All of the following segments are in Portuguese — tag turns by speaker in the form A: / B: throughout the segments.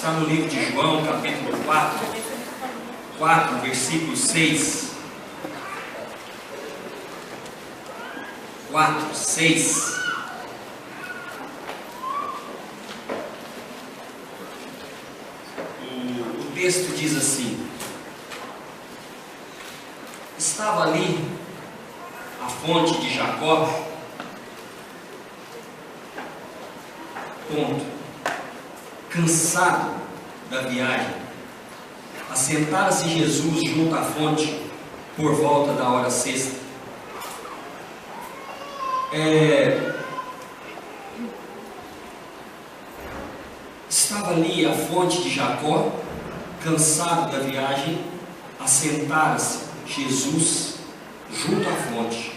A: está no livro de João, capítulo 4, versículo 6. 4, 6. O texto diz assim: estava ali a fonte de Jacó, cansado da viagem. Assentara-se Jesus junto à fonte por volta da hora sexta. Estava ali a fonte de Jacó, cansado da viagem. Assentara-se Jesus junto à fonte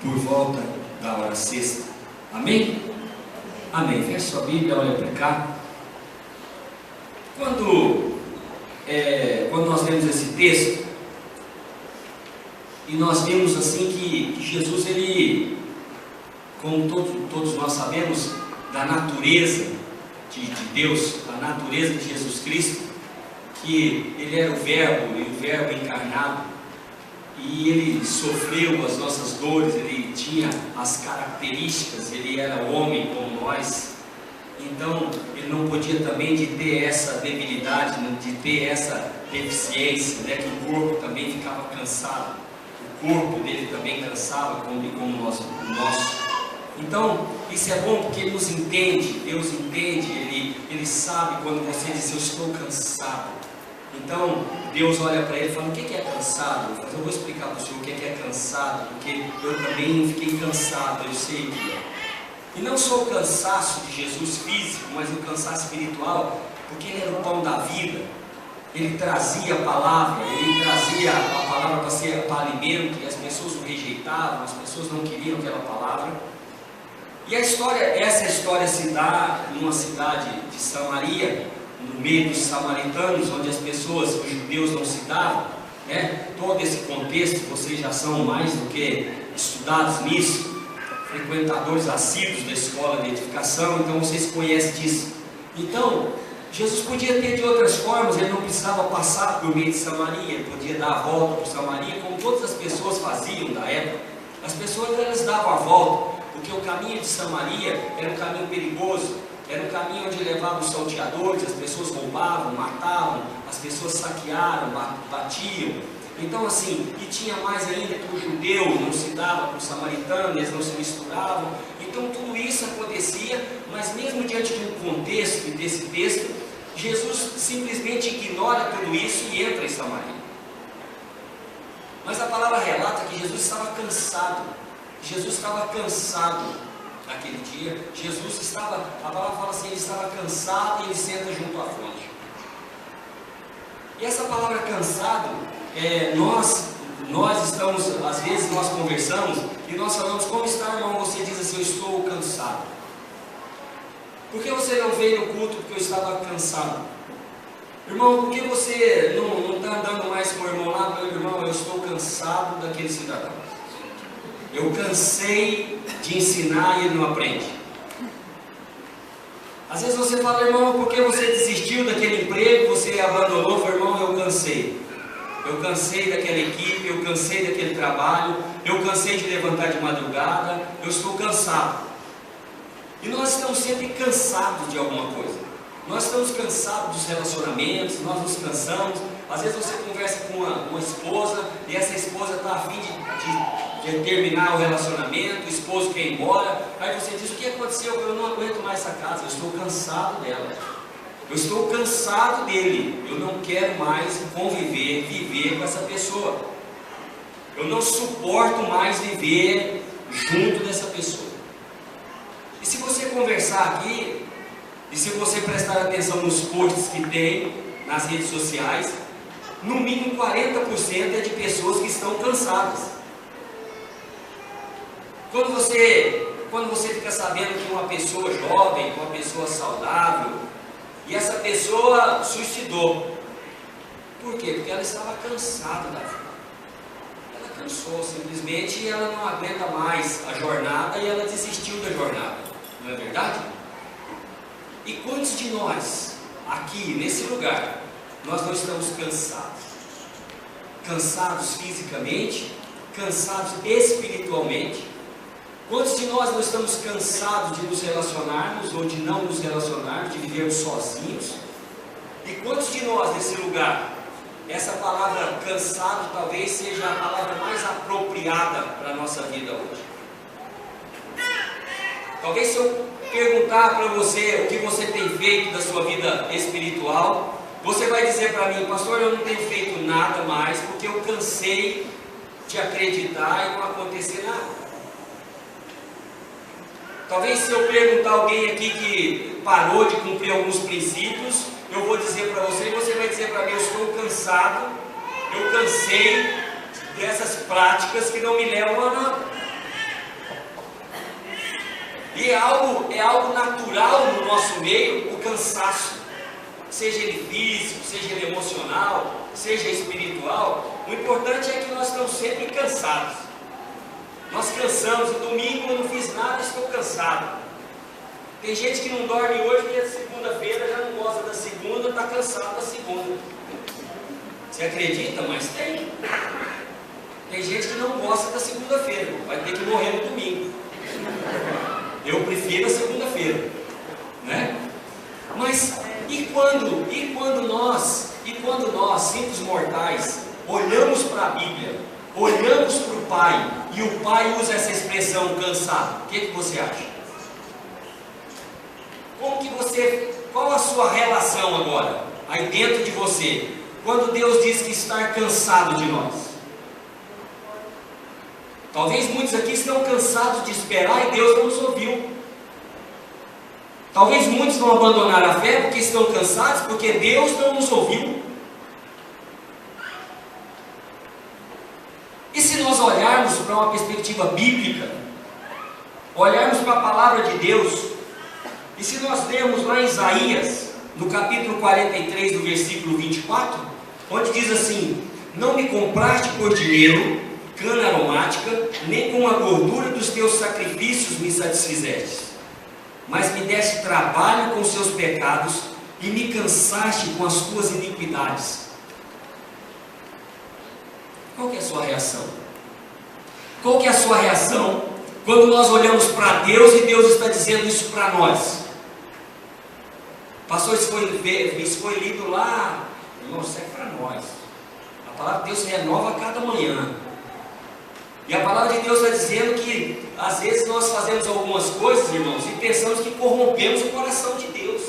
A: por volta da hora sexta. Amém? Amém. Feche sua Bíblia, olha para cá. Quando nós lemos esse texto, e nós vemos assim que Jesus, ele, como todos nós sabemos, da natureza de Deus, a natureza de Jesus Cristo, que ele era o Verbo, e o Verbo encarnado, e ele sofreu as nossas dores, ele tinha as características, ele era homem como nós. Então ele não podia também de ter essa debilidade, de ter essa deficiência, né? Que o corpo também ficava cansado, o corpo dele também cansava como o nosso. Então isso é bom porque ele nos entende, Deus entende, ele sabe quando você diz eu estou cansado. Então Deus olha para ele e fala: o que é cansado? Eu vou explicar para o senhor o que é cansado, porque eu também fiquei cansado, eu sei que é. E não só o cansaço de Jesus físico, mas o cansaço espiritual, porque ele era o pão da vida. Ele trazia a palavra, para ser para alimento, e as pessoas o rejeitavam, as pessoas não queriam aquela palavra. E essa história se dá numa cidade de Samaria, no meio dos samaritanos, onde as pessoas, os judeus, não se davam, né? Todo esse contexto, vocês já são mais do que estudados nisso, frequentadores assíduos da escola de edificação, então vocês conhecem disso. Então Jesus podia ter de outras formas, ele não precisava passar por meio de Samaria, ele podia dar a volta por Samaria, como todas as pessoas faziam da época. As pessoas, elas davam a volta, porque o caminho de Samaria era um caminho perigoso, era um caminho onde levavam os salteadores, as pessoas roubavam, matavam, as pessoas saquearam, batiam. Então assim, e tinha mais ainda que o judeu não se dava com o samaritano, eles não se misturavam. Então tudo isso acontecia, mas mesmo diante de um contexto desse texto, Jesus simplesmente ignora tudo isso e entra em Samaria. Mas a palavra relata que Jesus estava cansado. Jesus estava cansado naquele dia. A palavra fala assim, ele estava cansado e ele senta junto à fonte. E essa palavra cansado, nós estamos, às vezes nós conversamos e nós falamos: como está, irmão? Você diz assim: eu estou cansado. Por que você não veio no culto? Porque eu estava cansado. Irmão, por que você não está andando mais com o irmão lá? Meu irmão, eu estou cansado daquele cidadão. Eu cansei de ensinar e ele não aprende. Às vezes você fala: irmão, por que você desistiu daquele emprego? Você abandonou? Fala: irmão, eu cansei. Eu cansei daquela equipe, eu cansei daquele trabalho, eu cansei de levantar de madrugada, eu estou cansado. E nós estamos sempre cansados de alguma coisa. Nós estamos cansados dos relacionamentos, nós nos cansamos. Às vezes você conversa com uma esposa e essa esposa está a fim de terminar o relacionamento, o esposo quer ir embora. Aí você diz: o que aconteceu? Eu não aguento mais essa casa, eu estou cansado dela. Eu estou cansado dele, eu não quero mais viver com essa pessoa. Eu não suporto mais viver junto dessa pessoa. E se você conversar aqui, e se você prestar atenção nos posts que tem nas redes sociais, no mínimo 40% é de pessoas que estão cansadas. Quando você fica sabendo que uma pessoa jovem, uma pessoa saudável, e essa pessoa suicidou. Por quê? Porque ela estava cansada da vida. Ela cansou simplesmente e ela não aguenta mais a jornada e ela desistiu da jornada. Não é verdade? E quantos de nós aqui, nesse lugar, nós não estamos cansados? Cansados fisicamente, cansados espiritualmente? Quantos de nós não estamos cansados de nos relacionarmos ou de não nos relacionarmos, de vivermos sozinhos? E quantos de nós nesse lugar, essa palavra cansado talvez seja a palavra mais apropriada para a nossa vida hoje? Talvez se eu perguntar para você o que você tem feito da sua vida espiritual, você vai dizer para mim: pastor, eu não tenho feito nada mais porque eu cansei de acreditar e não acontecer nada. Talvez se eu perguntar a alguém aqui que parou de cumprir alguns princípios, eu vou dizer para você e você vai dizer para mim: eu estou cansado, eu cansei dessas práticas que não me levam a nada. E é algo natural no nosso meio, o cansaço, seja ele físico, seja ele emocional, seja espiritual. O importante é que nós estamos sempre cansados. Nós cansamos. E domingo eu não fiz nada, estou cansado. Tem gente que não dorme hoje porque é segunda-feira, já não gosta da segunda, está cansado da segunda. Você acredita? Mas tem. Tem gente que não gosta da segunda-feira, vai ter que morrer no domingo. Eu prefiro a segunda-feira, né? Mas e quando nós, simples mortais, olhamos para a Bíblia, olhamos para o Pai, e o Pai usa essa expressão cansado, o que você acha? Qual a sua relação agora, aí dentro de você, quando Deus diz que está cansado de nós? Talvez muitos aqui estão cansados de esperar e Deus não nos ouviu. Talvez muitos vão abandonar a fé porque estão cansados, porque Deus não nos ouviu. E se nós olharmos para uma perspectiva bíblica, olharmos para a palavra de Deus, e se nós lermos lá em Isaías, no capítulo 43, do versículo 24, onde diz assim: não me compraste por dinheiro, cana aromática, nem com a gordura dos teus sacrifícios me satisfizeste, mas me deste trabalho com os seus pecados e me cansaste com as tuas iniquidades. Qual que é a sua reação? Qual que é a sua reação quando nós olhamos para Deus e Deus está dizendo isso para nós? Pastor, isso foi lido lá. Irmão, isso é para nós. A palavra de Deus se renova a cada manhã. E a palavra de Deus está dizendo que às vezes nós fazemos algumas coisas, irmãos, e pensamos que corrompemos o coração de Deus.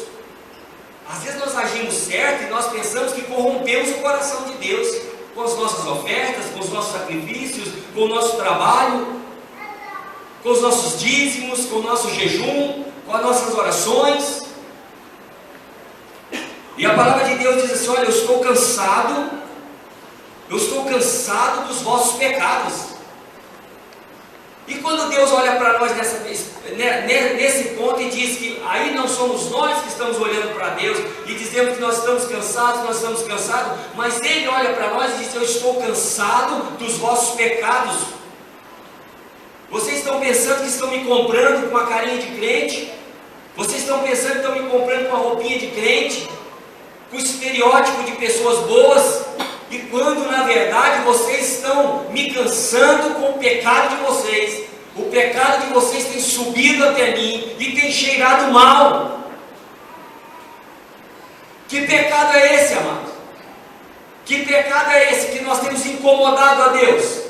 A: Às vezes nós agimos certo e nós pensamos que corrompemos o coração de Deus com as nossas ofertas, com os nossos sacrifícios, com o nosso trabalho, com os nossos dízimos, com o nosso jejum, com as nossas orações. E a palavra de Deus diz assim: olha, eu estou cansado dos vossos pecados. E quando Deus olha para nós nesse ponto e diz que aí não somos nós que estamos olhando para Deus e dizemos que nós estamos cansados, mas Ele olha para nós e diz: eu estou cansado dos vossos pecados. Vocês estão pensando que estão me comprando com uma carinha de crente? Vocês estão pensando que estão me comprando com uma roupinha de crente? Com o estereótipo de pessoas boas? E quando na verdade vocês estão me cansando com o pecado de vocês. O pecado de vocês tem subido até mim e tem cheirado mal. Que pecado é esse, amados? Que pecado é esse que nós temos incomodado a Deus?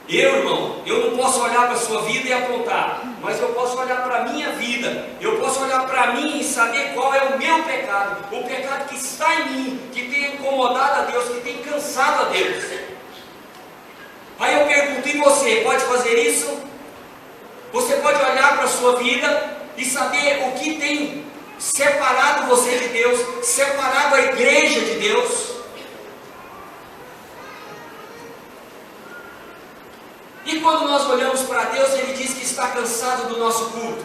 A: Irmão, eu não posso olhar para a sua vida e apontar, mas eu posso olhar para a minha vida, eu posso olhar para mim e saber qual é o meu pecado, o pecado que está em mim, que tem incomodado a Deus, que tem cansado a Deus. Aí eu pergunto: e você pode fazer isso? Você pode olhar para a sua vida e saber o que tem separado você de Deus, separado a igreja de Deus? E quando nós olhamos para Deus, Ele diz que está cansado do nosso culto.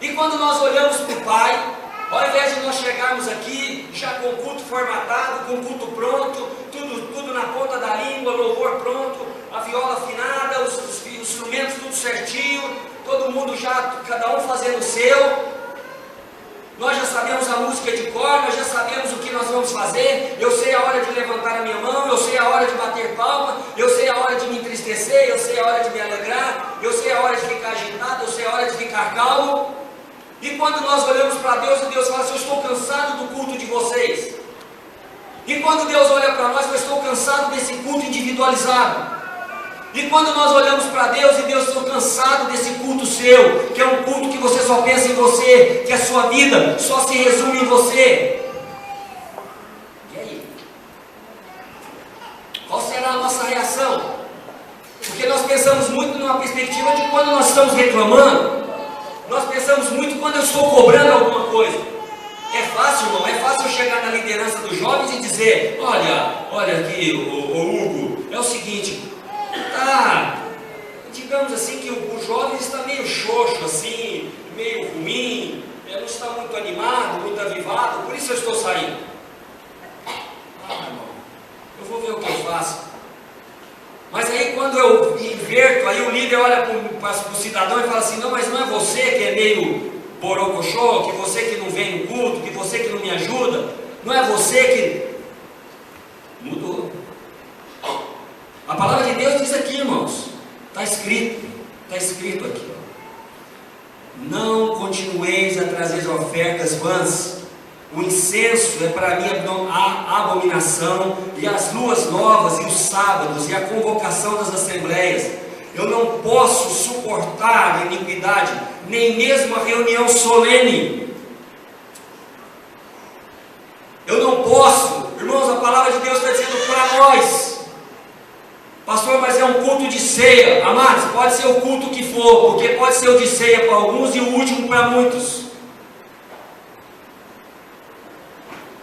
A: E quando nós olhamos para o Pai, ao invés de nós chegarmos aqui já com o culto formatado, com o culto pronto, tudo na ponta da língua, louvor pronto, a viola afinada, os instrumentos tudo certinho, todo mundo já, cada um fazendo o seu. Nós já sabemos a música de cor, nós já sabemos o que nós vamos fazer. Eu sei a hora de levantar a minha mão, eu sei a hora de bater palma, eu sei a hora de me entristecer, eu sei a hora de me alegrar, eu sei a hora de ficar agitado, eu sei a hora de ficar calmo. E quando nós olhamos para Deus e Deus fala assim: eu estou cansado do culto de vocês. E quando Deus olha para nós: eu estou cansado desse culto individualizado. E quando nós olhamos para Deus e Deus: estou cansado desse culto seu, que é um culto que você só pensa em você, que a sua vida só se resume em você. E aí? Qual será a nossa reação? Porque nós pensamos muito numa perspectiva de quando nós estamos reclamando. Nós pensamos muito quando eu estou cobrando alguma coisa. É fácil, irmão, é fácil eu chegar na liderança dos jovens e dizer: olha aqui, o Hugo, é o seguinte, tá, digamos assim que o jovem está meio xoxo assim, meio ruim, não está muito animado, muito avivado, por isso eu estou saindo. Irmão, eu vou ver o que eu faço. Mas aí quando eu inverto, aí o líder olha para o cidadão e fala assim: não, mas não é você que é meio borocochô, que você que não vem no culto, que você que não me ajuda, não é você que... Mudou. A palavra de Deus diz aqui, irmãos, está escrito aqui, não continueis a trazer ofertas vãs. O incenso é para mim a abominação, e as luas novas, e os sábados, e a convocação das assembleias. Eu não posso suportar a iniquidade, nem mesmo a reunião solene. Eu não posso, irmãos, a palavra de Deus está dizendo para nós: pastor, mas é um culto de ceia. Amados, pode ser o culto que for, porque pode ser o de ceia para alguns e o último para muitos.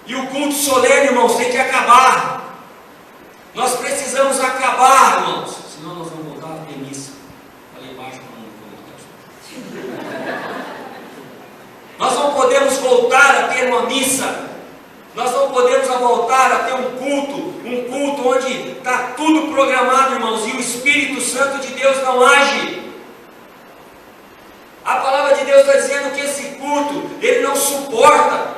A: E o culto solene, irmãos, tem que acabar. Nós precisamos acabar, irmãos, senão nós vamos voltar a ter missa. Falei baixo para não. Nós não podemos voltar a ter uma missa. Nós não podemos voltar a ter um culto onde está tudo programado, irmãos, e o Espírito Santo de Deus não age. A palavra de Deus está dizendo que esse culto, ele não suporta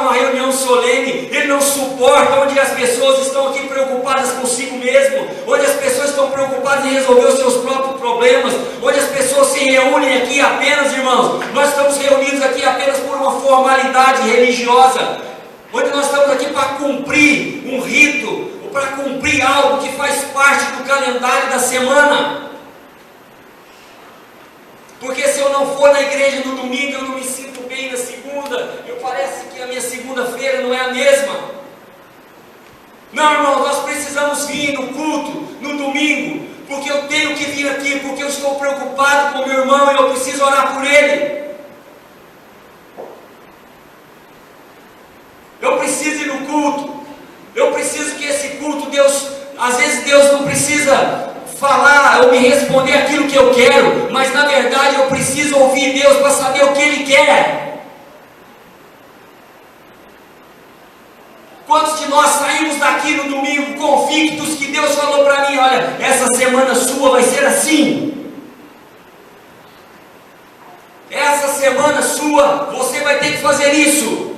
A: uma reunião solene, ele não suporta onde as pessoas estão aqui preocupadas consigo mesmo, onde as pessoas estão preocupadas em resolver os seus próprios problemas, onde as pessoas se reúnem aqui apenas, irmãos, nós estamos reunidos aqui apenas por uma formalidade religiosa, onde nós estamos aqui para cumprir um rito, ou para cumprir algo que faz parte do calendário da semana. Porque se eu não for na igreja no domingo, eu não me sinto bem na segunda, parece que a minha segunda-feira não é a mesma. Não, irmão, nós precisamos vir no culto, no domingo, porque eu tenho que vir aqui, porque eu estou preocupado com meu irmão e eu preciso orar por ele. Eu preciso ir no culto, eu preciso que esse culto, Deus, às vezes Deus não precisa falar ou me responder aquilo que eu quero, mas na verdade eu preciso ouvir Deus para saber o que Ele quer. Quantos de nós saímos daqui no domingo convictos que Deus falou para mim: olha, essa semana sua vai ser assim, essa semana sua você vai ter que fazer isso.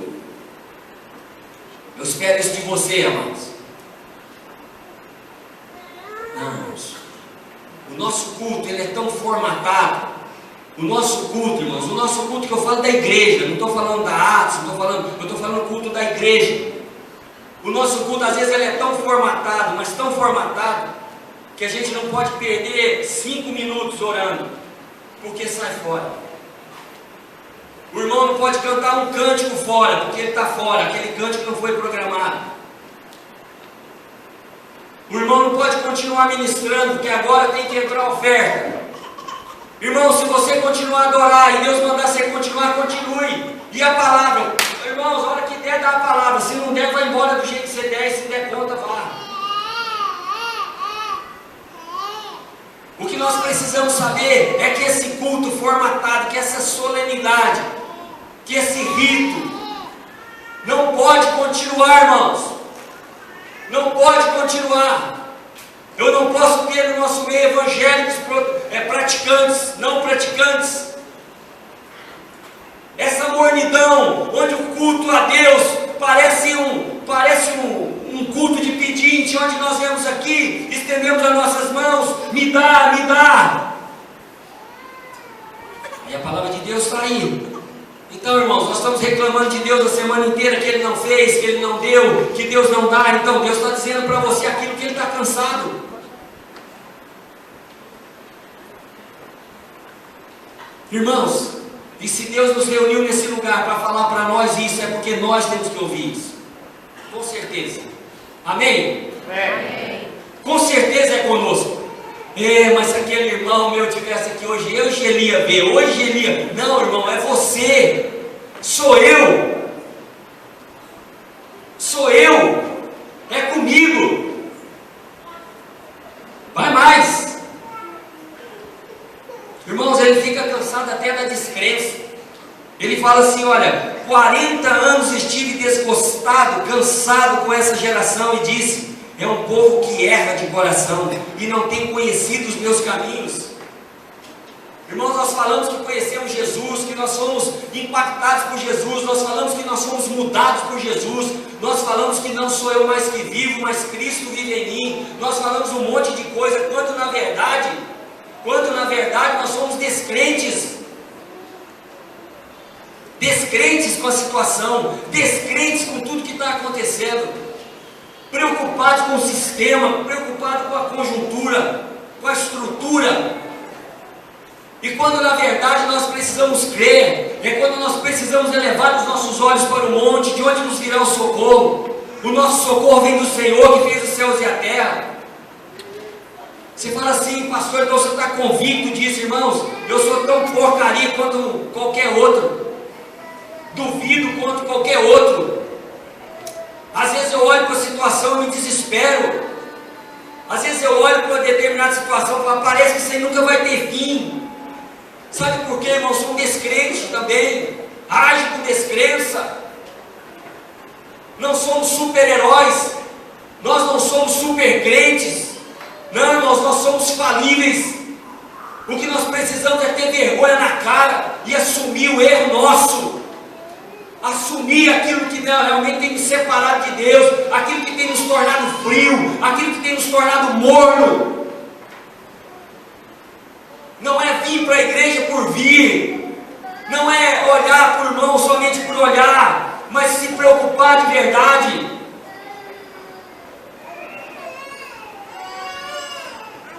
A: Eu espero isso de você, amados. Não, irmãos, o nosso culto, ele é tão formatado. O nosso culto, irmãos, o nosso culto, que eu falo da igreja, não estou falando da Atos, eu estou falando do culto da igreja. O nosso culto, às vezes, ele é tão formatado, mas tão formatado, que a gente não pode perder 5 minutos orando, porque sai fora. O irmão não pode cantar um cântico fora, porque ele está fora, aquele cântico não foi programado. O irmão não pode continuar ministrando, porque agora tem que entrar a oferta. Irmão, se você continuar a adorar e Deus mandar você continuar, continue. E a palavra, irmãos, a hora que der, dá a palavra. Se não der, vai embora do jeito que você der. E se der conta, vá. O que nós precisamos saber é que esse culto formatado, que essa solenidade, que esse rito, não pode continuar, irmãos. Não pode continuar. Eu não posso ter no nosso meio evangélicos praticantes, não praticantes. culto a Deus parece um culto de pedinte, onde nós vemos aqui, estendemos as nossas mãos, me dá, me dá. E a palavra de Deus está aí. Então, irmãos, nós estamos reclamando de Deus a semana inteira, que Ele não fez, que Ele não deu, que Deus não dá. Então Deus está dizendo para você aquilo que Ele está cansado. Irmãos, e se Deus nos reuniu nesse lugar para falar para nós isso, é porque nós temos que ouvir isso. Com certeza. Amém?
B: Amém.
A: Com certeza é conosco. Mas se aquele irmão meu tivesse aqui hoje, eu ele ia ver, hoje ele ia. Não, irmão, é você. Sou eu. Sou eu. É comigo. Vai mais. Irmãos, ele fica cansado até da descrença. Ele fala assim, olha, 40 anos estive desgostado, cansado com essa geração, e disse, é um povo que erra de coração e não tem conhecido os meus caminhos. Irmãos, nós falamos que conhecemos Jesus, que nós somos impactados por Jesus, nós falamos que nós somos mudados por Jesus, nós falamos que não sou eu mais que vivo, mas Cristo vive em mim, nós falamos um monte de coisa, quando na verdade nós somos descrentes com a situação, descrentes com tudo que está acontecendo, preocupados com o sistema, preocupados com a conjuntura, com a estrutura. E quando na verdade nós precisamos crer, é quando nós precisamos elevar os nossos olhos para o monte, de onde nos virá o socorro. O nosso socorro vem do Senhor que fez os céus e a terra. Você fala assim, pastor, então você está convicto disso, irmãos? Eu sou tão porcaria quanto qualquer outro, duvido quanto qualquer outro. Às vezes eu olho para a situação e me desespero. Às vezes eu olho para uma determinada situação e falo, parece que isso aí nunca vai ter fim. Sabe por quê, irmãos? Sou descrente também, age com descrença. Não somos super-heróis, nós não somos super-crentes. Não, irmãos, nós somos falíveis. O que nós precisamos é ter vergonha na cara e assumir o erro nosso. Assumir aquilo que realmente tem nos separado de Deus, aquilo que tem nos tornado frio, aquilo que tem nos tornado morno. Não é vir para a igreja por vir, não é olhar por irmão somente por olhar, mas se preocupar de verdade.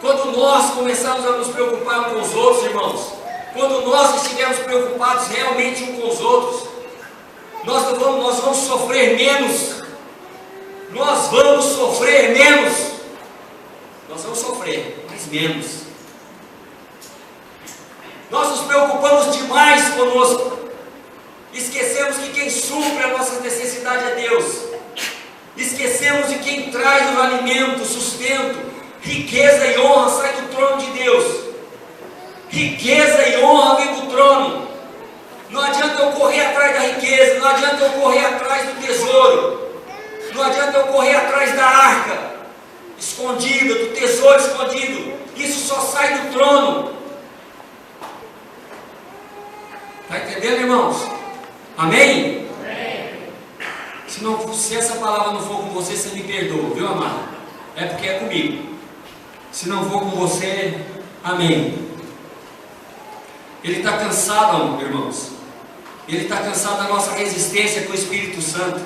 A: Quando nós começarmos a nos preocupar uns com os outros, irmãos, quando nós estivermos preocupados realmente uns com os outros, nós vamos sofrer menos. Nós vamos sofrer menos. Nós vamos sofrer, mas menos. Nós nos preocupamos demais conosco. Esquecemos que quem supre as nossas necessidades é Deus. Esquecemos de quem traz o alimento, o sustento, riqueza e honra sai do trono de Deus. Riqueza e honra vem do trono. Não adianta eu correr atrás da riqueza, não adianta eu correr atrás do tesouro, não adianta eu correr atrás da arca escondida, do tesouro escondido. Isso só sai do trono. Está entendendo, irmãos? Amém?
B: Amém.
A: Se essa palavra não for com você, você me perdoa, viu, amado? É porque é comigo. Se não for com você, amém. Ele está cansado, irmãos. Ele está cansado da nossa resistência com o Espírito Santo.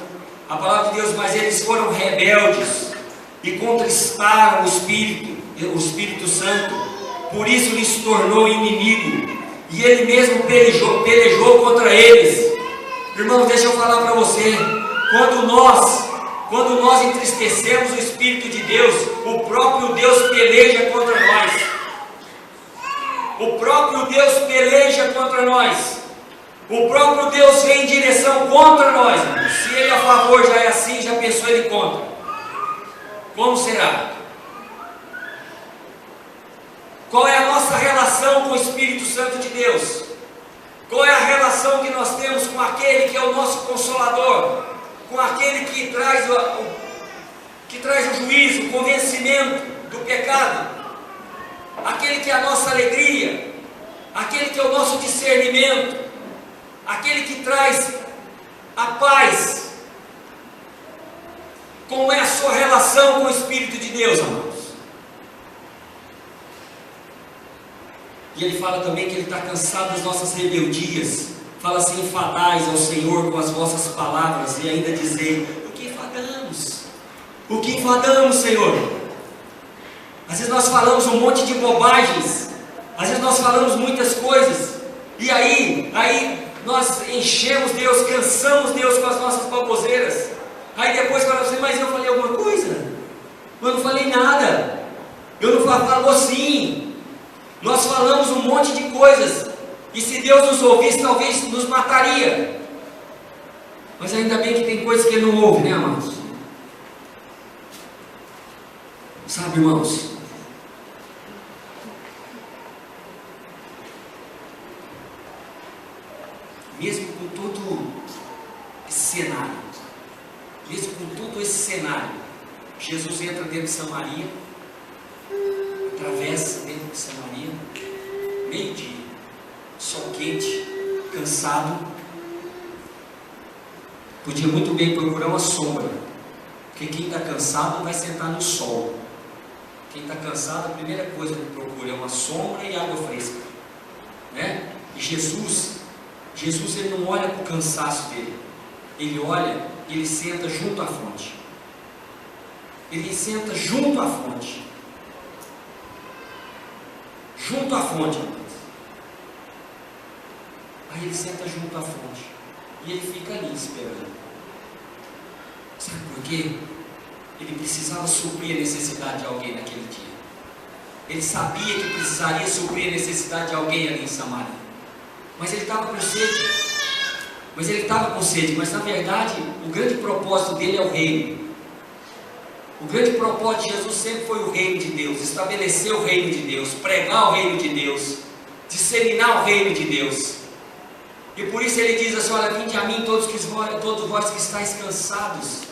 A: A palavra de Deus, mas eles foram rebeldes e contristaram o Espírito Santo. Por isso lhes tornou inimigo. E ele mesmo pelejou contra eles. Irmãos, deixa eu falar para você. Quando nós entristecemos o Espírito de Deus, o próprio Deus peleja contra nós. O próprio Deus peleja contra nós. O próprio Deus vem em direção contra nós. Se Ele a favor já é assim, já pensou Ele contra? Como será? Qual é a nossa relação com o Espírito Santo de Deus? Qual é a relação que nós temos com aquele que é o nosso Consolador? Com aquele que traz o juízo, o convencimento do pecado? Aquele que é a nossa alegria, aquele que é o nosso discernimento, aquele que traz a paz. Como é a sua relação com o Espírito de Deus, amados? E ele fala também que ele está cansado das nossas rebeldias. Fala assim: enfadais ao Senhor com as vossas palavras, e ainda dizer: o que enfadamos? O que enfadamos, Senhor? Às vezes nós falamos um monte de bobagens, às vezes nós falamos muitas coisas, e aí nós enchemos Deus, cansamos Deus com as nossas baboseiras. Aí depois fala assim: mas eu falei alguma coisa? Eu não falei nada. Eu não falou sim. Nós falamos um monte de coisas, e se Deus nos ouvisse, talvez nos mataria. Mas ainda bem que tem coisas que Ele não ouve, né, amados? Sabe, irmãos? Mesmo com todo esse cenário, Jesus entra dentro de Samaria, atravessa dentro de Samaria, meio-dia, sol quente, cansado. Podia muito bem procurar uma sombra, porque quem está cansado não vai sentar no sol. Quem está cansado, a primeira coisa que procura é uma sombra e água fresca, né? E Jesus ele não olha para o cansaço dele, ele olha e ele senta junto à fonte. Ele senta junto à fonte. Junto à fonte, amados. Aí ele senta junto à fonte e ele fica ali esperando. Sabe por quê? Ele precisava suprir a necessidade de alguém naquele dia. Ele sabia que precisaria suprir a necessidade de alguém ali em Samaria. Mas ele estava com sede. Mas na verdade, o grande propósito dele é o reino. O grande propósito de Jesus sempre foi o reino de Deus, estabelecer o reino de Deus, pregar o reino de Deus, disseminar o reino de Deus. E por isso ele diz assim: olha, vinde a mim todos vós que estáis cansados.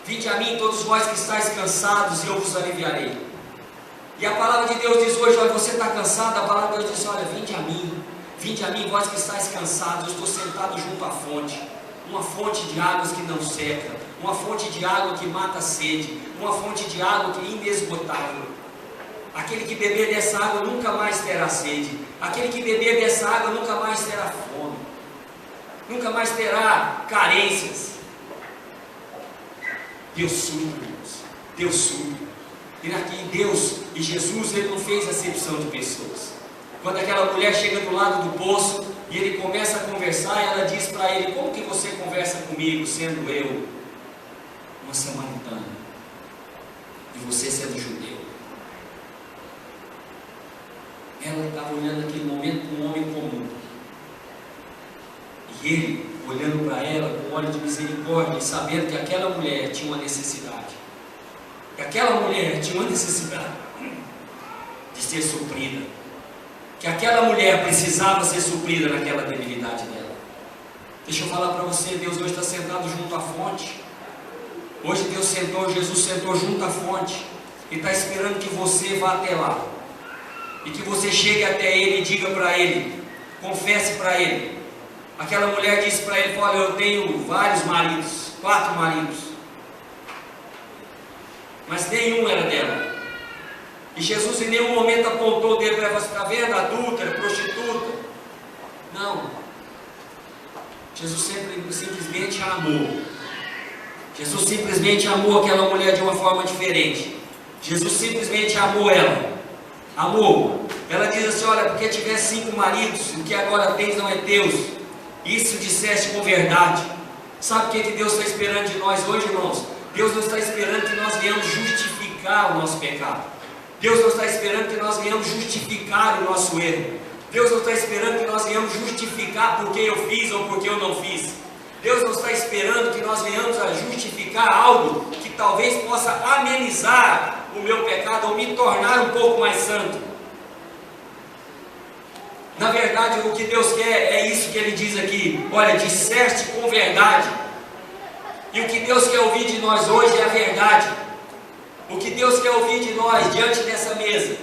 A: Vinde a mim todos vós que estáis cansados, e eu vos aliviarei. E a palavra de Deus diz hoje: olha, você está cansado? A palavra de Deus diz: olha, vinde a mim vós que estáis cansados. Eu estou sentado junto à fonte, uma fonte de águas que não seca, uma fonte de água que mata a sede, uma fonte de água que é inesgotável. Aquele que beber dessa água nunca mais terá sede, aquele que beber dessa água nunca mais terá fome, nunca mais terá carências. Deus supre, irmãos. Deus supre. E aqui Deus e Jesus, Ele não fez acepção de pessoas. Quando aquela mulher chega do lado do poço e ele começa a conversar, ela diz para ele: como que você conversa comigo, sendo eu uma samaritana e você sendo judeu? Ela estava olhando naquele momento para um homem comum, e ele olhando para ela com olhos de misericórdia, e sabendo que aquela mulher tinha uma necessidade, de ser suprida, que aquela mulher precisava ser suprida naquela debilidade dela. Deixa eu falar para você: Deus hoje está sentado junto à fonte. Hoje Jesus sentou junto à fonte e está esperando que você vá até lá, e que você chegue até Ele e diga para Ele, confesse para Ele. Aquela mulher disse para ele: olha, eu tenho vários maridos, 4 maridos, mas nenhum era dela. E Jesus em nenhum momento apontou o dedo para ela: você está vendo, adúltera, prostituta? Não. Jesus simplesmente a amou. Jesus simplesmente amou aquela mulher de uma forma diferente. Jesus simplesmente amou ela. Amou. Ela diz assim: olha, porque tivesse 5 maridos, o que agora tens não é teu. Isso disseste com verdade. Sabe o que Deus está esperando de nós hoje, irmãos? Deus não está esperando que nós venhamos justificar o nosso pecado. Deus não está esperando que nós venhamos justificar o nosso erro. Deus não está esperando que nós venhamos justificar porque eu fiz ou porque eu não fiz. Deus não está esperando que nós venhamos a justificar algo que talvez possa amenizar o meu pecado ou me tornar um pouco mais santo. Na verdade, o que Deus quer é isso que Ele diz aqui: olha, disseste com verdade. E o que Deus quer ouvir de nós hoje é a verdade. O que Deus quer ouvir de nós diante dessa mesa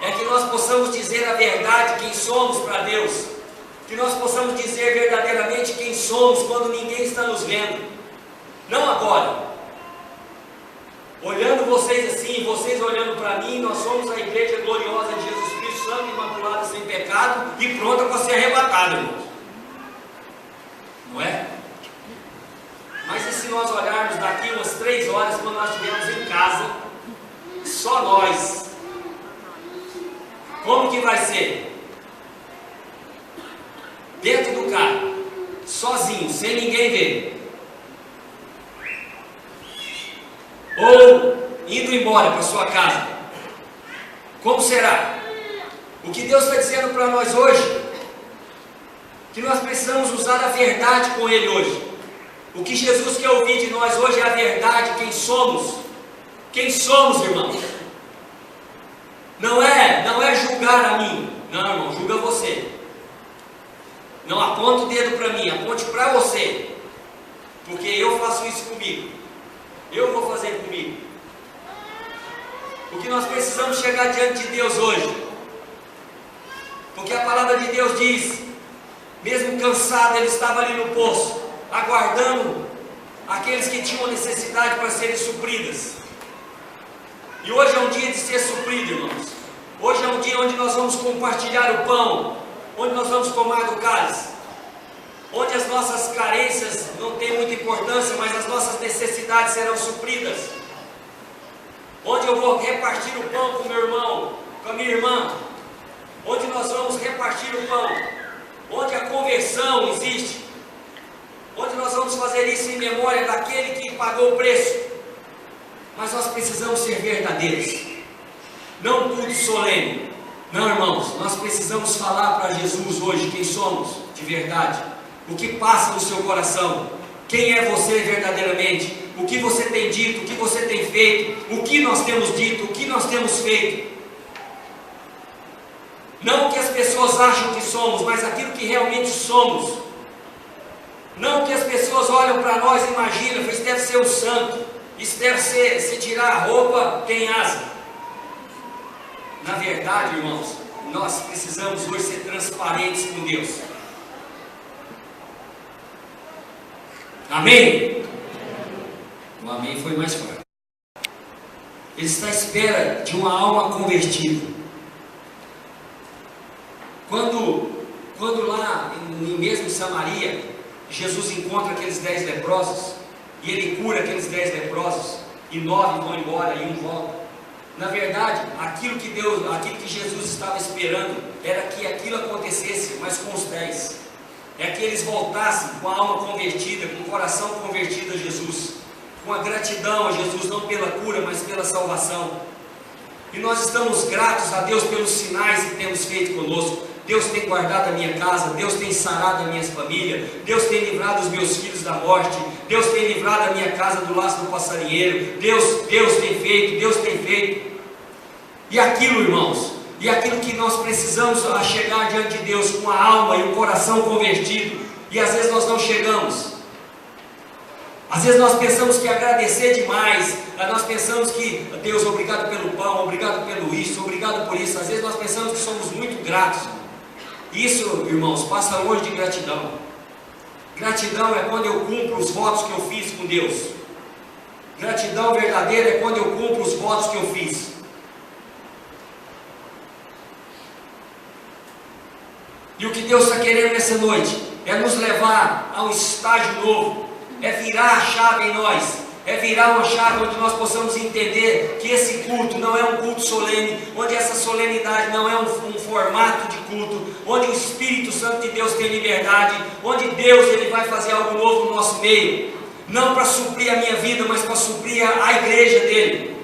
A: é que nós possamos dizer a verdade, quem somos para Deus. Que nós possamos dizer verdadeiramente quem somos somos quando ninguém está nos vendo. Não agora. Olhando vocês assim, vocês olhando para mim, nós somos a igreja gloriosa de Jesus Cristo, santa, imaculada, sem pecado e pronta para ser arrebatada, irmãos. Não é? Mas e se nós olharmos daqui umas 3 horas, quando nós estivermos em casa, só nós, como que vai ser? Dentro do carro, sozinho, sem ninguém ver. Ou indo embora para sua casa. Como será? O que Deus está dizendo para nós hoje, que nós precisamos usar a verdade com Ele hoje. O que Jesus quer ouvir de nós hoje é a verdade, quem somos. Quem somos, irmãos? Não é julgar a mim. Não, irmão, julga você. Não aponta o dedo para mim, aponte para você. Porque eu faço isso comigo. Eu vou fazer comigo. O que nós precisamos chegar diante de Deus hoje. Porque a palavra de Deus diz, mesmo cansado, ele estava ali no poço, aguardando aqueles que tinham necessidade para serem supridas. E hoje é um dia de ser suprido, irmãos. Hoje é um dia onde nós vamos compartilhar o pão, onde nós vamos tomar do cálice, onde as nossas carências não têm muita importância, mas as nossas necessidades serão supridas, onde eu vou repartir o pão com o meu irmão, com a minha irmã, onde nós vamos repartir o pão, onde a conversão existe, onde nós vamos fazer isso em memória daquele que pagou o preço. Mas nós precisamos ser verdadeiros, não culto solene. Não, irmãos, nós precisamos falar para Jesus hoje quem somos de verdade, o que passa no seu coração, quem é você verdadeiramente, o que você tem dito, o que você tem feito, o que nós temos dito, o que nós temos feito. Não o que as pessoas acham que somos, mas aquilo que realmente somos. Não o que as pessoas olham para nós e imaginam, isso deve ser um santo, isso deve ser, se tirar a roupa, tem asa. Na verdade, irmãos, nós precisamos hoje ser transparentes com Deus. Amém? O amém foi mais forte. Ele está à espera de uma alma convertida. Quando lá, mesmo em Samaria, Jesus encontra aqueles 10 leprosos, e ele cura aqueles 10 leprosos, e 9 vão embora e 1 volta. Na verdade, aquilo que Jesus estava esperando, era que aquilo acontecesse, mas com os 10. É que eles voltassem com a alma convertida, com o coração convertido a Jesus, com a gratidão a Jesus, não pela cura, mas pela salvação. E nós estamos gratos a Deus pelos sinais que temos feito conosco. Deus tem guardado a minha casa, Deus tem sarado a minha família, Deus tem livrado os meus filhos da morte, Deus tem livrado a minha casa do laço do passarinheiro, Deus tem feito. E aquilo, irmãos, e aquilo que nós precisamos a chegar diante de Deus com a alma e o coração convertido, e às vezes nós não chegamos. Às vezes nós pensamos que agradecer demais, nós pensamos que Deus, obrigado pelo pão, obrigado pelo isso, obrigado por isso. Às vezes nós pensamos que somos muito gratos. Isso, irmãos, passa longe de gratidão. Gratidão é quando eu cumpro os votos que eu fiz com Deus. Gratidão verdadeira é quando eu cumpro os votos que eu fiz. E o que Deus está querendo nessa noite é nos levar a um estágio novo, é virar a chave em nós, é virar uma chave onde nós possamos entender que esse culto não é um culto solene, onde essa solenidade não é um formato de culto, onde o Espírito Santo de Deus tem liberdade, onde Deus ele vai fazer algo novo no nosso meio, não para suprir a minha vida, mas para suprir a igreja dele.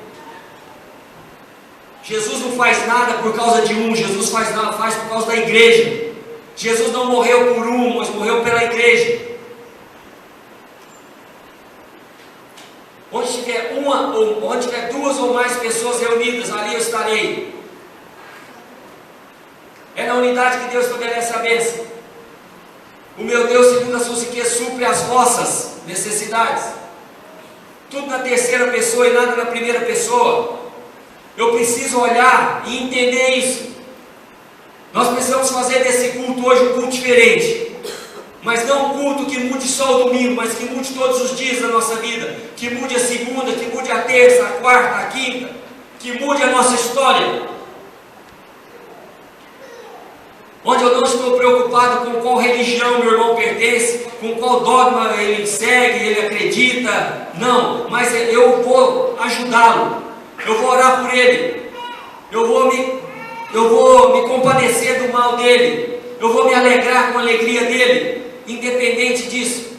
A: Jesus não faz nada por causa de um, Jesus faz por causa da igreja. Jesus não morreu por um, mas morreu pela igreja. Onde tiver 2 ou mais pessoas reunidas, ali eu estarei. É na unidade que Deus estabelece a bênção. O meu Deus, segundo a sua riqueza, supre as vossas necessidades. Tudo na terceira pessoa e nada na primeira pessoa. Eu preciso olhar e entender isso. Nós precisamos fazer desse culto hoje um culto diferente. Mas não um culto que mude só o domingo, mas que mude todos os dias da nossa vida. Que mude a segunda, que mude a terça, a quarta, a quinta. Que mude a nossa história. Onde eu não estou preocupado com qual religião meu irmão pertence, com qual dogma ele segue, ele acredita. Não, mas eu vou ajudá-lo. Eu vou orar por ele. Eu vou me compadecer do mal dele. Eu vou me alegrar com a alegria dele, independente disso.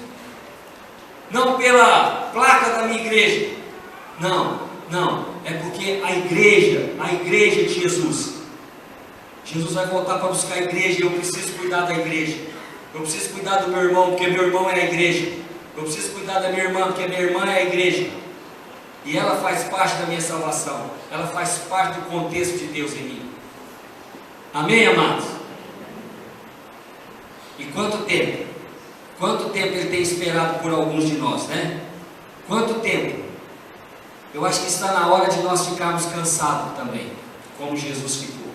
A: Não pela placa da minha igreja. Não. É porque a igreja de Jesus vai voltar para buscar a igreja e eu preciso cuidar da igreja. Eu preciso cuidar do meu irmão, porque meu irmão é a igreja. Eu preciso cuidar da minha irmã, porque minha irmã é a igreja. E ela faz parte da minha salvação. Ela faz parte do contexto de Deus em mim. Amém, amados? E quanto tempo? Quanto tempo Ele tem esperado por alguns de nós, né? Quanto tempo? Eu acho que está na hora de nós ficarmos cansados também, como Jesus ficou,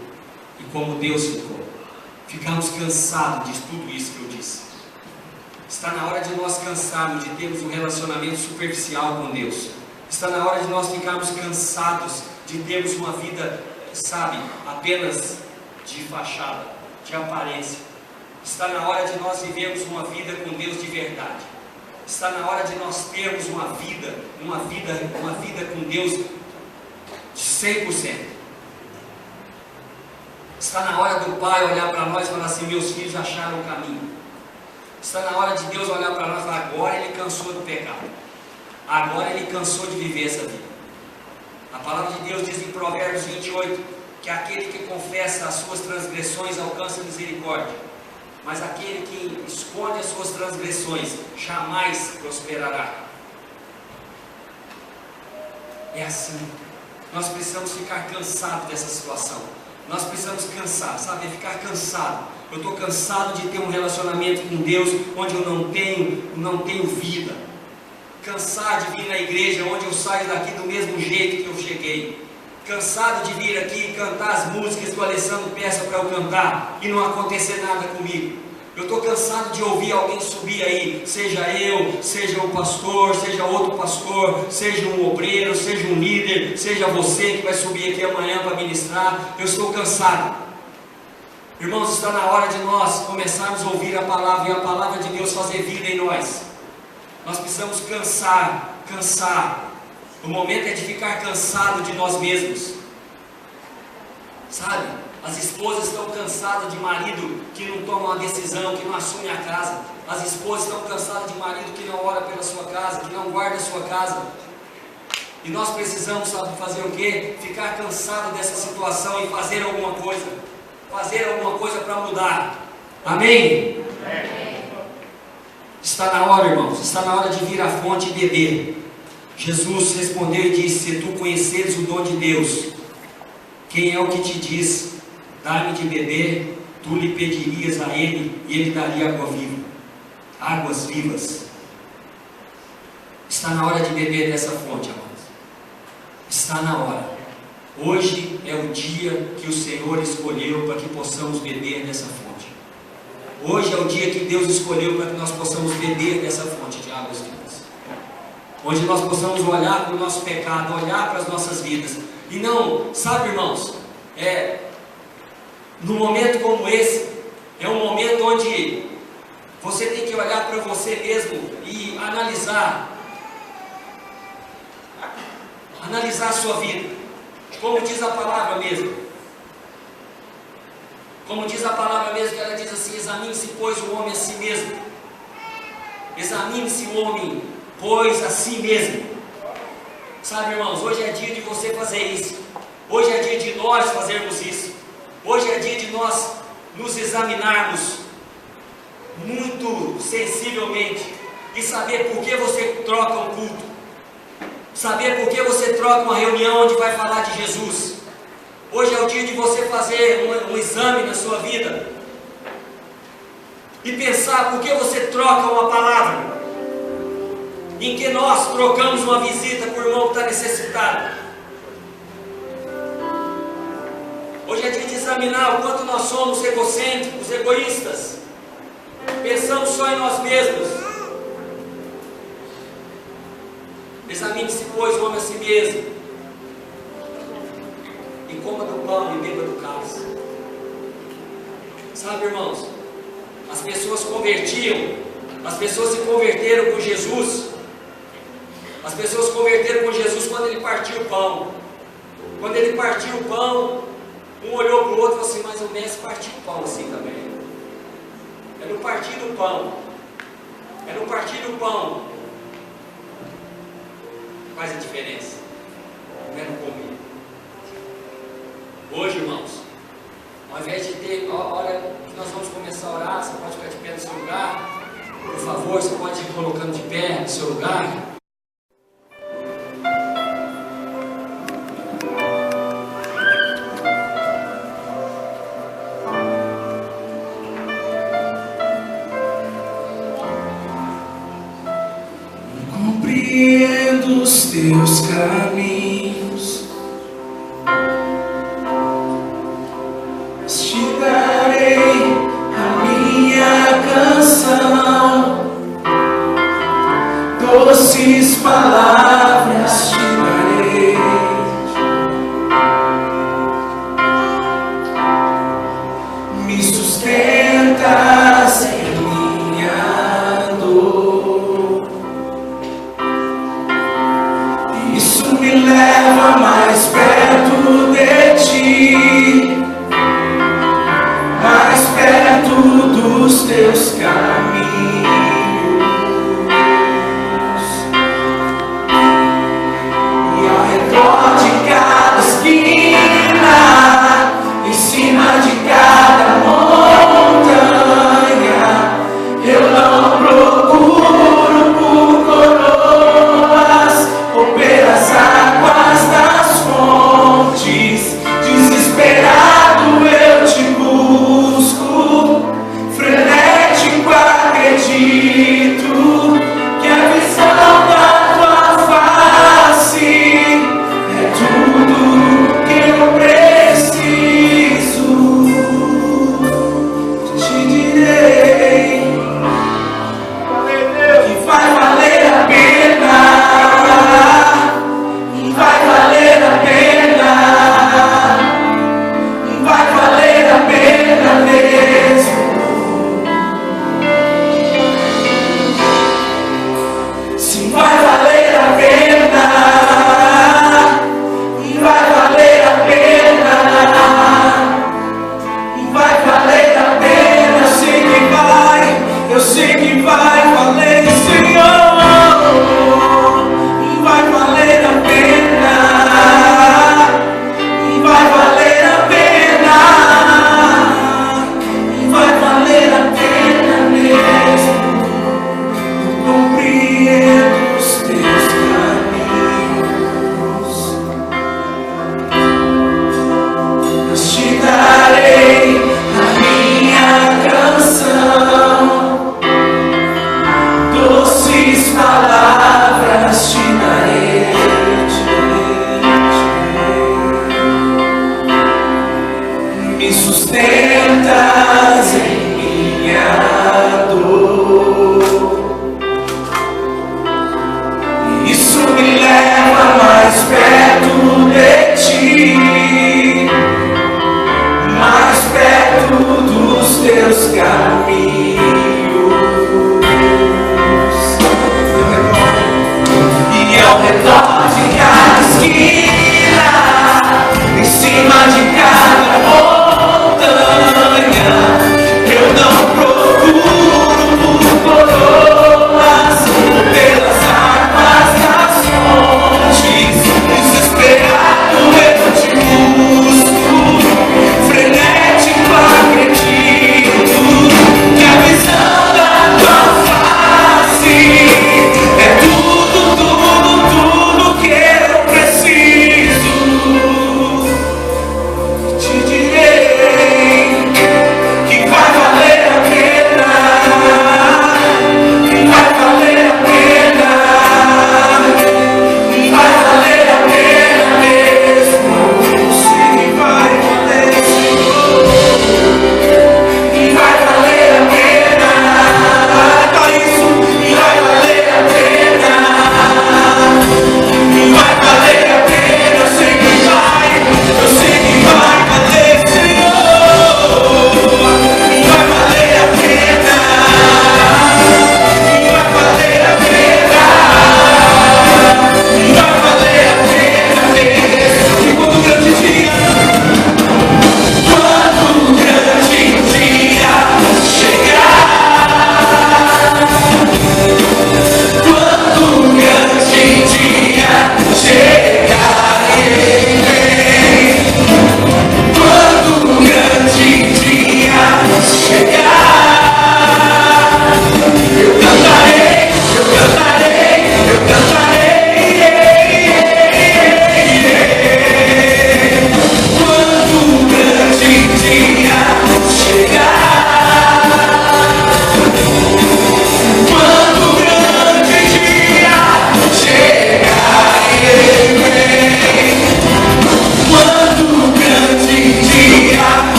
A: e como Deus ficou. Ficarmos cansados de tudo isso que eu disse. Está na hora de nós cansarmos de termos um relacionamento superficial com Deus. Está na hora de nós ficarmos cansados de termos uma vida, sabe, apenas de fachada, de aparência. Está na hora de nós vivermos uma vida com Deus de verdade. Está na hora de nós termos uma vida com Deus de 100%. Está na hora do Pai olhar para nós e falar assim: meus filhos acharam o caminho. Está na hora de Deus olhar para nós e falar: agora ele cansou do pecado. Agora ele cansou de viver essa vida. A palavra de Deus diz em Provérbios 28 que aquele que confessa as suas transgressões alcança misericórdia, mas aquele que esconde as suas transgressões jamais prosperará. É assim. Nós precisamos ficar cansados dessa situação. Nós precisamos cansar, sabe? Ficar cansado. Eu estou cansado de ter um relacionamento com Deus onde eu não tenho vida. Cansado de vir na igreja onde eu saio daqui do mesmo jeito que eu cheguei. Cansado de vir aqui e cantar as músicas que o Alessandro peça para eu cantar e não acontecer nada comigo. Eu estou cansado de ouvir alguém subir aí, seja eu, seja o pastor, seja outro pastor, seja um obreiro, seja um líder, seja você que vai subir aqui amanhã para ministrar. Eu estou cansado. Irmãos, está na hora de nós começarmos a ouvir a palavra e a palavra de Deus fazer vida em nós. Nós precisamos cansar. O momento é de ficar cansado de nós mesmos. Sabe? As esposas estão cansadas de marido que não toma uma decisão, que não assume a casa. As esposas estão cansadas de marido que não ora pela sua casa, que não guarda a sua casa. E nós precisamos, sabe, fazer o quê? Ficar cansado dessa situação e fazer alguma coisa. Fazer alguma coisa para mudar. Amém? Está na hora, irmãos. Está na hora de vir à fonte e beber. Jesus respondeu e disse: se tu conheceres o dom de Deus, quem é o que te diz: dá-me de beber? Tu lhe pedirias a ele e ele daria água viva, águas vivas. Está na hora de beber dessa fonte, amados. Está na hora. Hoje é o dia que o Senhor escolheu para que possamos beber dessa fonte. Hoje é o dia que Deus escolheu para que nós possamos beber dessa fonte de águas vivas. Onde nós possamos olhar para o nosso pecado, olhar para as nossas vidas. E não, sabe, irmãos, num momento como esse, é um momento onde você tem que olhar para você mesmo e analisar a sua vida, como diz a palavra mesmo. Como diz a palavra mesmo, que ela diz assim: examine-se, pois, o homem a si mesmo. Examine-se o homem, pois, a si mesmo. Sabe, irmãos, hoje é dia de você fazer isso. Hoje é dia de nós fazermos isso. Hoje é dia de nós nos examinarmos muito sensivelmente e saber por que você troca um culto, saber por que você troca uma reunião onde vai falar de Jesus. Hoje é o dia de você fazer um exame na sua vida e pensar por que você troca uma palavra, em que nós trocamos uma visita para o irmão que está necessitado. Hoje é dia de examinar o quanto nós somos egocêntricos, egoístas. Pensamos só em nós mesmos. Examine-se, pois, o homem a si mesmo, e coma do pão e beba do cálice. Sabe, irmãos, as pessoas convertiam, as pessoas se converteram com Jesus. As pessoas se converteram com Jesus quando ele partiu o pão. Quando ele partiu o pão, um olhou para o outro e falou assim: mas o mestre partiu o pão assim também. É no partir do pão. É no partir do pão que faz a diferença. Não é no comer. Hoje, irmãos, ao invés de ter, a hora que nós vamos começar a orar, você pode ficar de pé no seu lugar. Por favor, você pode ir colocando de pé no seu lugar.
B: Compreendo os teus caminhos, mas te darei a minha canção, doces palavras te darei, me sustentas em minha dor. Isso me leva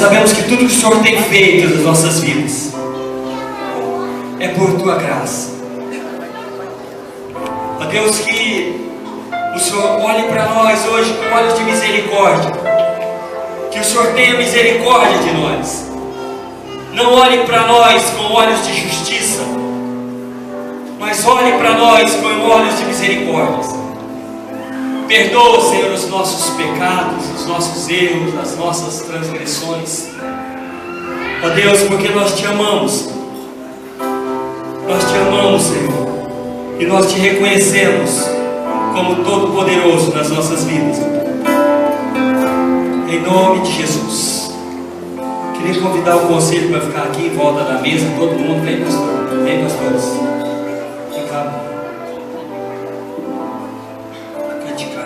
A: sabemos que tudo que o Senhor tem feito nas nossas vidas é por Tua graça. Ó Deus, que o Senhor olhe para nós hoje com olhos de misericórdia. Que o Senhor tenha misericórdia de nós. Não olhe para nós com olhos de justiça, mas olhe para nós com olhos de misericórdia. Perdoa, Senhor, os nossos pecados, os nossos erros, as nossas transgressões. Ó Deus, porque nós Te amamos. Nós Te amamos, Senhor. E nós Te reconhecemos como Todo-Poderoso nas nossas vidas. Em nome de Jesus. Queria convidar o conselho para ficar aqui em volta da mesa. Todo mundo, vem, pastor. Vem, pastores. Vem cá. Fica de cá.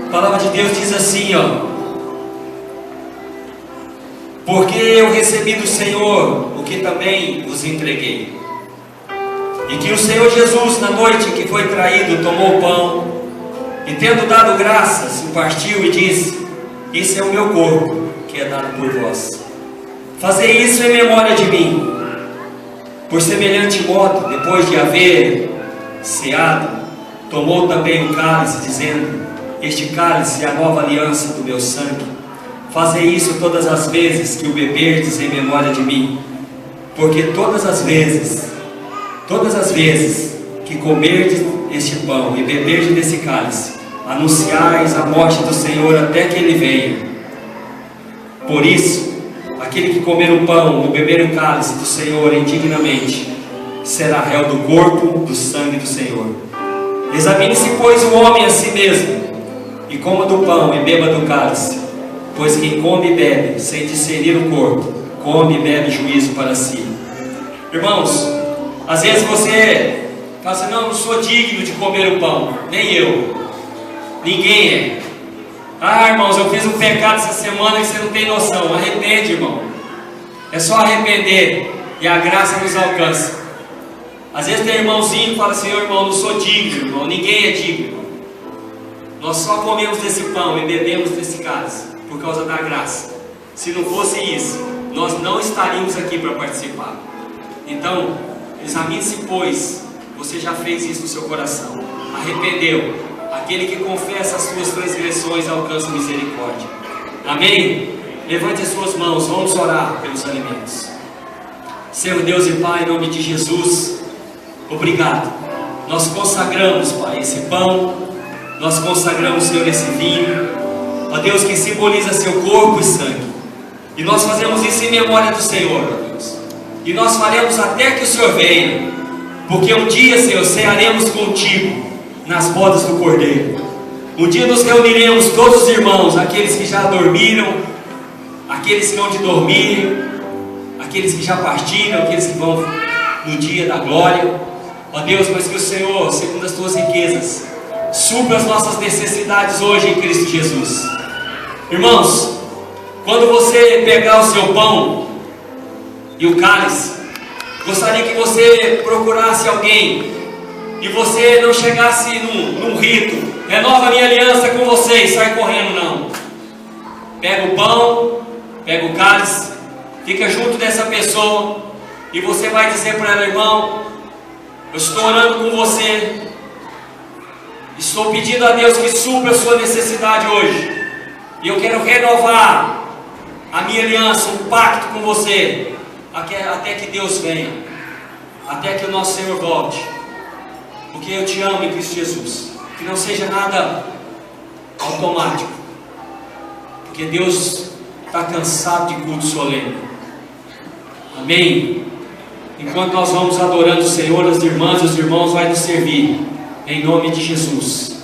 A: A palavra de Deus diz assim, ó. Porque eu recebi do Senhor o que também vos entreguei. E que o Senhor Jesus, na noite que foi traído, tomou o pão. E tendo dado graças, o partiu e disse: Isso é o meu corpo, que é dado por vós. Fazei isso em memória de mim. Por semelhante modo, depois de haver ceado, tomou também o cálice, dizendo: Este cálice é a nova aliança do meu sangue. Fazei isso todas as vezes que o beberdes em memória de mim. Porque todas as vezes que comerdes este pão e beberdes desse cálice, anunciais a morte do Senhor até que Ele venha. Por isso, aquele que comer o pão ou beber o cálice do Senhor indignamente, será réu do corpo, do sangue do Senhor. Examine-se, pois, o homem a si mesmo, e coma do pão e beba do cálice. Pois quem come e bebe, sem discernir o corpo, come e bebe juízo para si. Irmãos, às vezes você fala assim: não sou digno de comer o pão. Nem eu. Ninguém é. Ah, irmãos, eu fiz um pecado essa semana que você não tem noção. Arrepende, irmão. É só arrepender e a graça nos alcança. Às vezes tem irmãozinho que fala assim: irmão, não sou digno, irmão. Ninguém é digno, irmão. Nós só comemos desse pão e bebemos desse cálice por causa da graça. Se não fosse isso, nós não estaríamos aqui para participar. Então, examine-se, pois, você já fez isso no seu coração, arrependeu. Aquele que confessa as suas transgressões alcança misericórdia. Amém? Levante as suas mãos, vamos orar pelos alimentos. Senhor Deus e Pai, em nome de Jesus, obrigado. Nós consagramos, Pai, esse pão, nós consagramos, Senhor, esse vinho, ó Deus, que simboliza seu corpo e sangue. E nós fazemos isso em memória do Senhor, ó Deus. E nós faremos até que o Senhor venha, porque um dia, Senhor, cearemos contigo nas bodas do Cordeiro. Um dia nos reuniremos todos os irmãos, aqueles que já dormiram, aqueles que vão de dormir, aqueles que já partiram, aqueles que vão no dia da glória. Ó Deus, mas que o Senhor, segundo as tuas riquezas, supra as nossas necessidades hoje em Cristo Jesus. Irmãos, quando você pegar o seu pão e o cálice, gostaria que você procurasse alguém e você não chegasse num rito: renova a minha aliança com você e sai correndo, não. Pega o pão, pega o cálice, fica junto dessa pessoa e você vai dizer para ela: irmão, eu estou orando com você, estou pedindo a Deus que supra a sua necessidade hoje, e eu quero renovar a minha aliança, um pacto com você, até que Deus venha, até que o nosso Senhor volte. Porque eu te amo em Cristo Jesus. Que não seja nada automático, porque Deus está cansado de culto solene. Amém? Enquanto nós vamos adorando o Senhor, as irmãs e os irmãos vão nos servir, em nome de Jesus.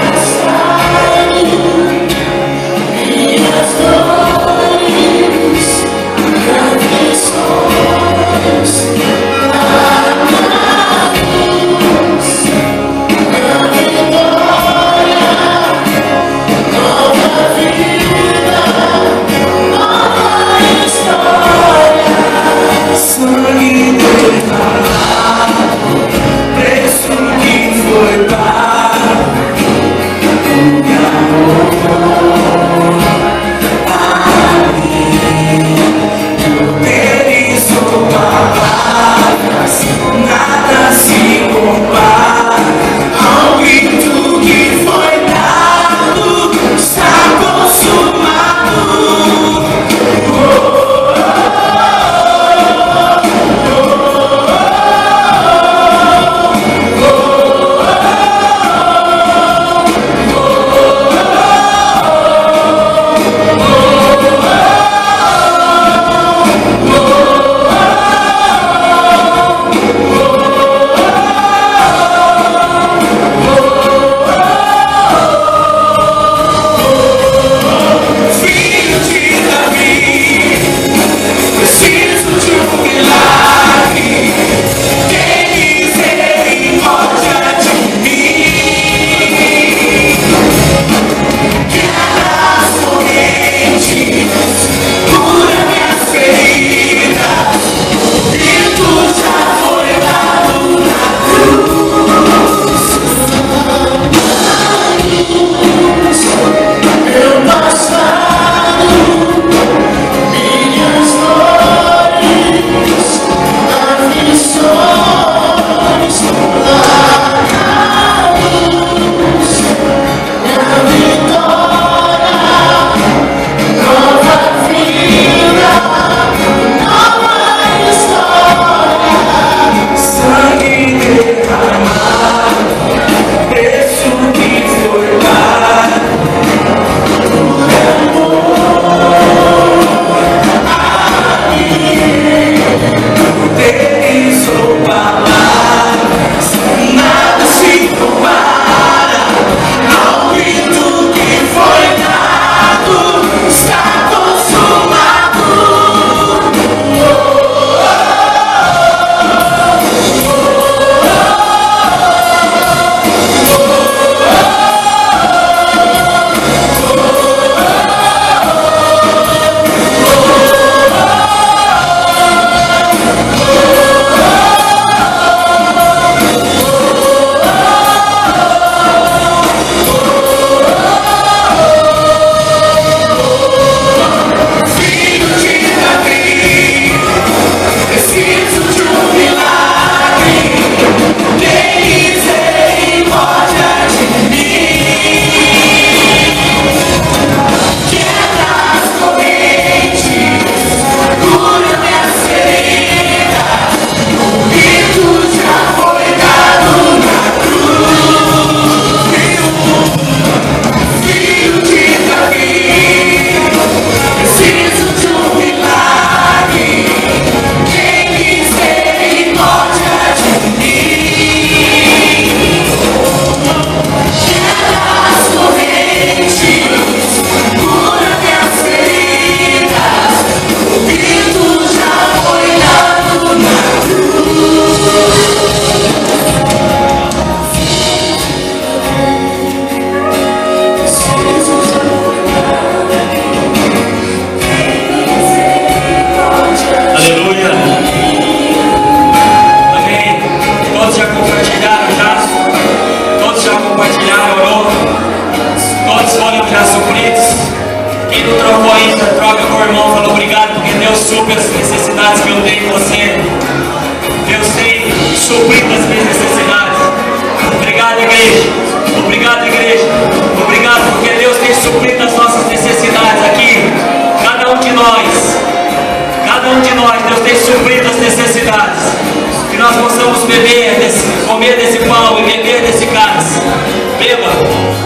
B: Yes. foi pago por amor a mim. Poderes ou palavras, nada se compara ao grito que foi dado, está consumado.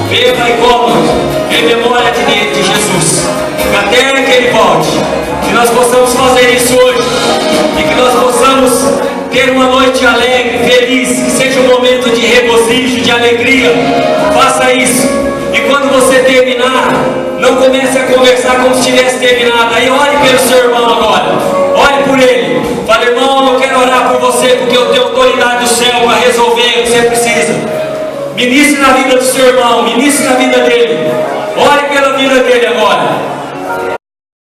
A: Beba e coma em memória de Jesus, até que Ele volte. Que nós possamos fazer isso hoje e que nós possamos ter uma noite alegre, feliz, que seja um momento de regozijo, de alegria. Faça isso. E quando você terminar, não comece a conversar como se tivesse terminado. Aí ore pelo seu irmão agora. Ore por ele. Fale, irmão, eu quero orar por você porque eu tenho autoridade do céu para resolver o que você precisa. Ministre na vida do seu irmão, ministre na vida dele. Ore pela vida dele agora.